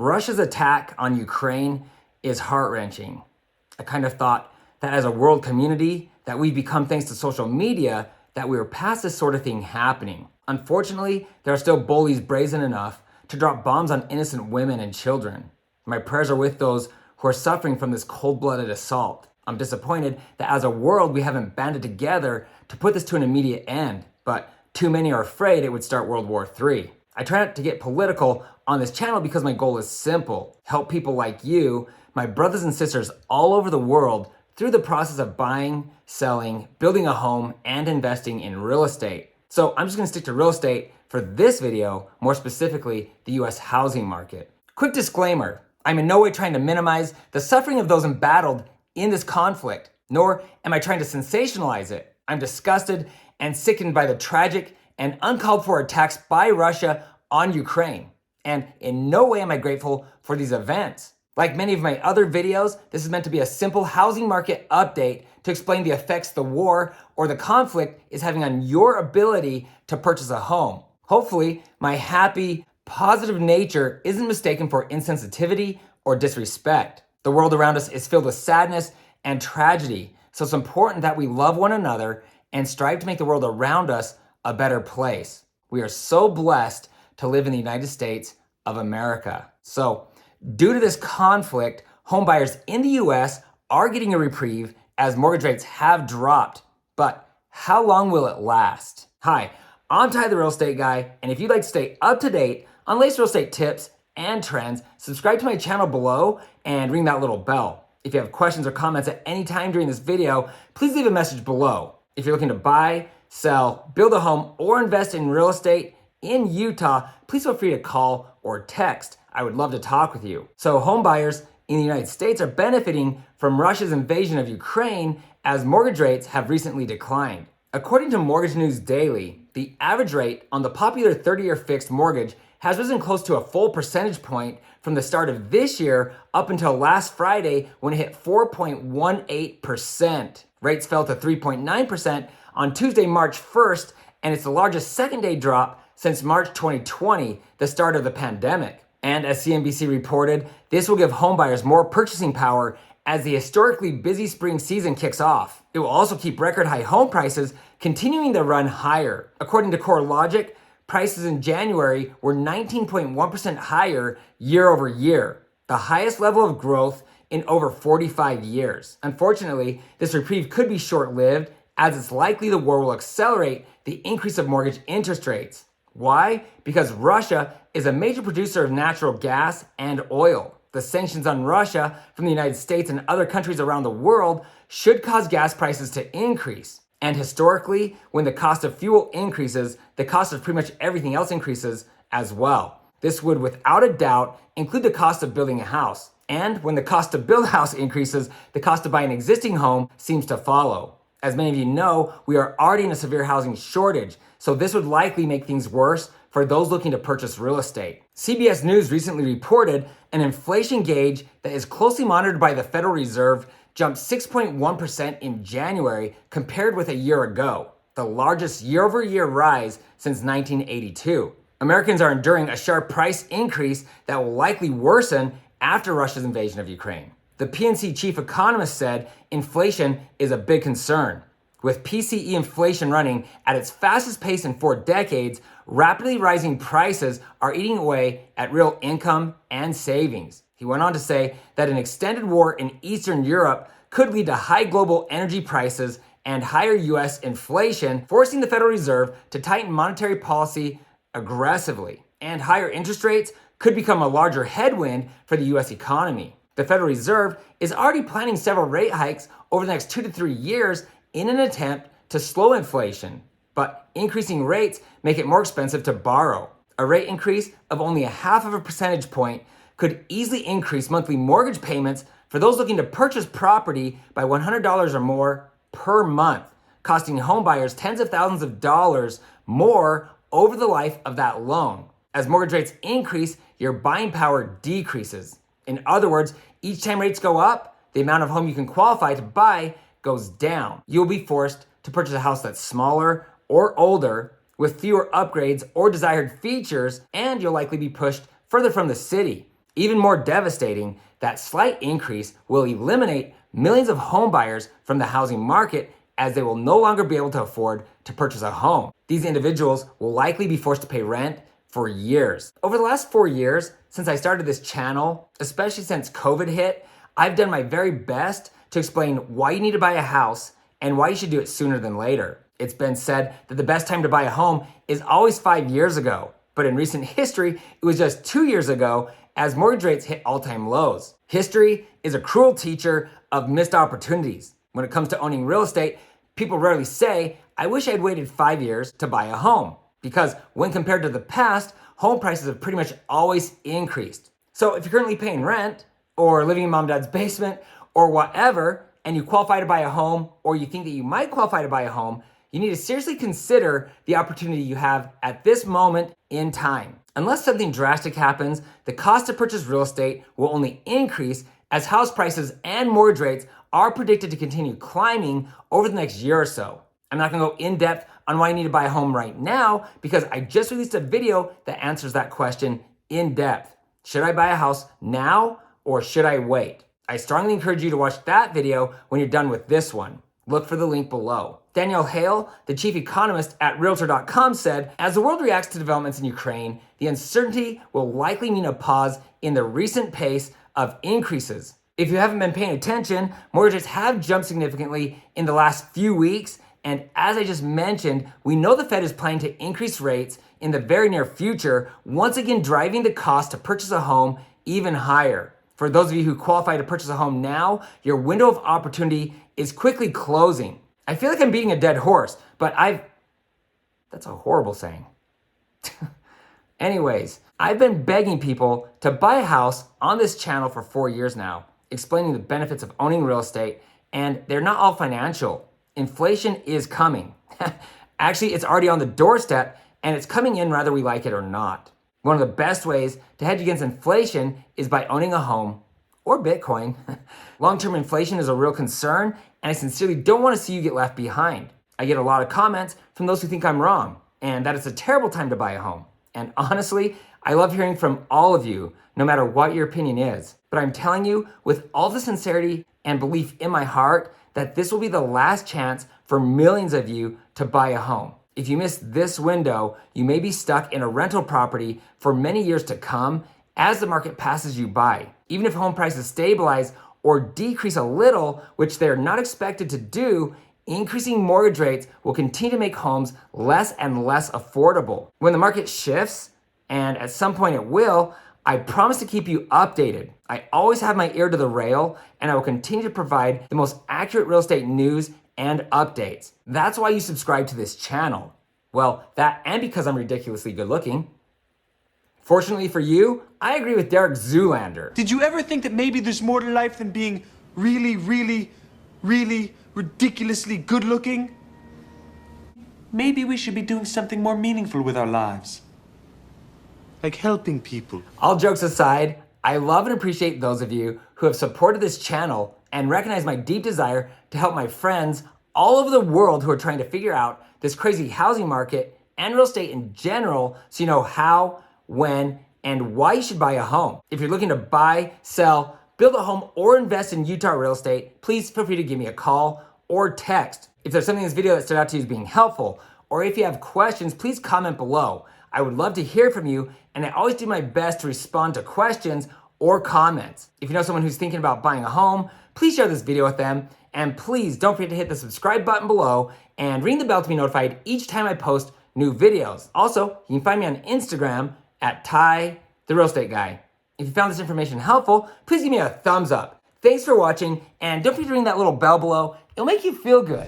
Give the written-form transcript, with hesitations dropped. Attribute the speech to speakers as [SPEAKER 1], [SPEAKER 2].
[SPEAKER 1] Russia's attack on Ukraine is heart-wrenching. I kind of thought that as a world community, that we've become, thanks to social media, that we were past this sort of thing happening. Unfortunately, there are still bullies brazen enough to drop bombs on innocent women and children. My prayers are with those who are suffering from this cold-blooded assault. I'm disappointed that as a world we haven't banded together to put this to an immediate end, but too many are afraid it would start World War III. I try not to get political on this channel because my goal is simple: help people like you, my brothers and sisters all over the world, through the process of buying, selling, building a home, and investing in real estate. So I'm just gonna stick to real estate for this video, more specifically, the US housing market. Quick disclaimer, I'm in no way trying to minimize the suffering of those embattled in this conflict, nor am I trying to sensationalize it. I'm disgusted and sickened by the tragic and uncalled for attacks by Russia on Ukraine. And in no way am I grateful for these events. Like many of my other videos, this is meant to be a simple housing market update to explain the effects the war or the conflict is having on your ability to purchase a home. Hopefully, my happy, positive nature isn't mistaken for insensitivity or disrespect. The world around us is filled with sadness and tragedy, so it's important that we love one another and strive to make the world around us a better place. We are so blessed to live in the United States of America. So, due to this conflict, homebuyers in the US are getting a reprieve as mortgage rates have dropped. But how long will it last? Hi, I'm Ty the Real Estate Guy, and if you'd like to stay up to date on latest real estate tips and trends, subscribe to my channel below and ring that little bell. If you have questions or comments at any time during this video, please leave a message below. If you're looking to buy, sell, build a home, or invest in real estate in Utah, please feel free to call or text. I would love to talk with you. So home buyers in the United States are benefiting from Russia's invasion of Ukraine as mortgage rates have recently declined. According to Mortgage News Daily, the average rate on the popular 30-year fixed mortgage has risen close to a full percentage point from the start of this year up until last Friday when it hit 4.18%. Rates fell to 3.9% on Tuesday, March 1st, and it's the largest second-day drop since March 2020, the start of the pandemic. And as CNBC reported, this will give homebuyers more purchasing power as the historically busy spring season kicks off. It will also keep record high home prices continuing to run higher. According to CoreLogic, prices in January were 19.1% higher year over year, the highest level of growth in over 45 years. Unfortunately, this reprieve could be short-lived as it's likely the war will accelerate the increase of mortgage interest rates. Why? Because Russia is a major producer of natural gas and oil. The sanctions on Russia from the United States and other countries around the world should cause gas prices to increase. And historically, when the cost of fuel increases, the cost of pretty much everything else increases as well. This would, without a doubt, include the cost of building a house. And when the cost to build a house increases, the cost to buy an existing home seems to follow. As many of you know, we are already in a severe housing shortage, so this would likely make things worse for those looking to purchase real estate. CBS News recently reported an inflation gauge that is closely monitored by the Federal Reserve jumped 6.1% in January compared with a year ago, the largest year-over-year rise since 1982. Americans are enduring a sharp price increase that will likely worsen after Russia's invasion of Ukraine. The PNC chief economist said inflation is a big concern. With PCE inflation running at its fastest pace in 4 decades, rapidly rising prices are eating away at real income and savings. He went on to say that an extended war in Eastern Europe could lead to high global energy prices and higher US inflation, forcing the Federal Reserve to tighten monetary policy aggressively. And higher interest rates could become a larger headwind for the US economy. The Federal Reserve is already planning several rate hikes over the next 2 to 3 years in an attempt to slow inflation, but increasing rates make it more expensive to borrow. A rate increase of only 0.5 percentage point could easily increase monthly mortgage payments for those looking to purchase property by $100 or more per month, costing homebuyers tens of thousands of dollars more over the life of that loan. As mortgage rates increase, your buying power decreases. In other words, each time rates go up, the amount of home you can qualify to buy goes down. You'll be forced to purchase a house that's smaller or older with fewer upgrades or desired features, and you'll likely be pushed further from the city. Even more devastating, that slight increase will eliminate millions of home buyers from the housing market as they will no longer be able to afford to purchase a home. These individuals will likely be forced to pay rent for years. Over the last 4 years, since I started this channel, especially since COVID hit, I've done my very best to explain why you need to buy a house and why you should do it sooner than later. It's been said that the best time to buy a home is always 5 years ago, but in recent history, it was just 2 years ago as mortgage rates hit all-time lows. History is a cruel teacher of missed opportunities. When it comes to owning real estate, people rarely say, I wish I'd waited 5 years to buy a home, because when compared to the past, home prices have pretty much always increased. So if you're currently paying rent, or living in mom and dad's basement, or whatever, and you qualify to buy a home, or you think that you might qualify to buy a home, you need to seriously consider the opportunity you have at this moment in time. Unless something drastic happens, the cost to purchase real estate will only increase as house prices and mortgage rates are predicted to continue climbing over the next year or so. I'm not gonna go in depth on why you need to buy a home right now because I just released a video that answers that question in depth. Should I buy a house now or should I wait? I strongly encourage you to watch that video when you're done with this one. Look for the link below. Danielle Hale, the chief economist at Realtor.com said, as the world reacts to developments in Ukraine, the uncertainty will likely mean a pause in the recent pace of increases. If you haven't been paying attention, mortgages have jumped significantly in the last few weeks. And as I just mentioned, we know the Fed is planning to increase rates in the very near future, once again driving the cost to purchase a home even higher. For those of you who qualify to purchase a home now, your window of opportunity is quickly closing. I feel like I'm beating a dead horse, but that's a horrible saying. Anyways, I've been begging people to buy a house on this channel for 4 years now, explaining the benefits of owning real estate, and they're not all financial. Inflation is coming. Actually, it's already on the doorstep, and it's coming in whether we like it or not. One of the best ways to hedge against inflation is by owning a home or Bitcoin. Long-term inflation is a real concern, and I sincerely don't want to see you get left behind. I get a lot of comments from those who think I'm wrong, and that it's a terrible time to buy a home. And honestly, I love hearing from all of you, no matter what your opinion is. But I'm telling you with all the sincerity and belief in my heart that this will be the last chance for millions of you to buy a home. If you miss this window, you may be stuck in a rental property for many years to come as the market passes you by. Even if home prices stabilize or decrease a little, which they're not expected to do, increasing mortgage rates will continue to make homes less and less affordable. When the market shifts, and at some point it will, I promise to keep you updated. I always have my ear to the rail, and I will continue to provide the most accurate real estate news and updates. That's why you subscribe to this channel. Well, that and because I'm ridiculously good looking. Fortunately for you, I agree with Derek Zoolander.
[SPEAKER 2] Did you ever think that maybe there's more to life than being really, really, really ridiculously good looking? Maybe we should be doing something more meaningful with our lives. Like helping people.
[SPEAKER 1] All jokes aside, I love and appreciate those of you who have supported this channel and recognize my deep desire to help my friends all over the world who are trying to figure out this crazy housing market and real estate in general so you know how, when, and why you should buy a home. If you're looking to buy, sell, build a home, or invest in Utah real estate, please feel free to give me a call or text. If there's something in this video that stood out to you as being helpful, or if you have questions, please comment below. I would love to hear from you, and I always do my best to respond to questions or comments. If you know someone who's thinking about buying a home, please share this video with them, and please don't forget to hit the subscribe button below and ring the bell to be notified each time I post new videos. Also, you can find me on Instagram at Ty, the Real Estate Guy. If you found this information helpful, please give me a thumbs up. Thanks for watching, and don't forget to ring that little bell below. It'll make you feel good.